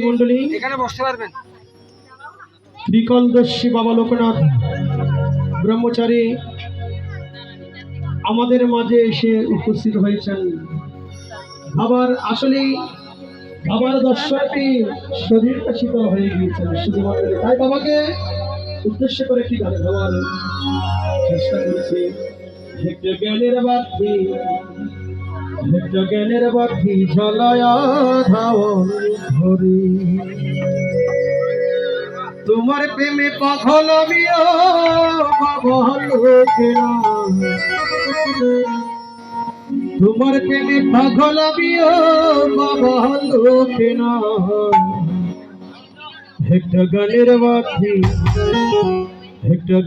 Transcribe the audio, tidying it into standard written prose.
মন্ডলী এখানে বসতে পারবেন। ত্রিকলদর্শী বাবা লোকনাথ ব্রহ্মচারী আমাদের মাঝে এসে উপস্থিত হয়েছেন। আবার আসলে বাবার দর্শনটি শরীরটা শীতল হয়ে গিয়েছেন শুধু মন্ডলী। তাই বাবাকে উদ্দেশ্য করে কি গান গাওয়ার চেষ্টা করেছি। হেক্টর জ্ঞানের বাতি, হেক্টর জ্ঞানের বাতি জ্বলায়া ধাওন ধরি, তোমার প্রেমে পাগল আমিও পাগল কেনা, তোমার প্রেমে পাগল আমিও পাগল কেনা। হেক্টর জ্ঞানের বাতি, হেক্টর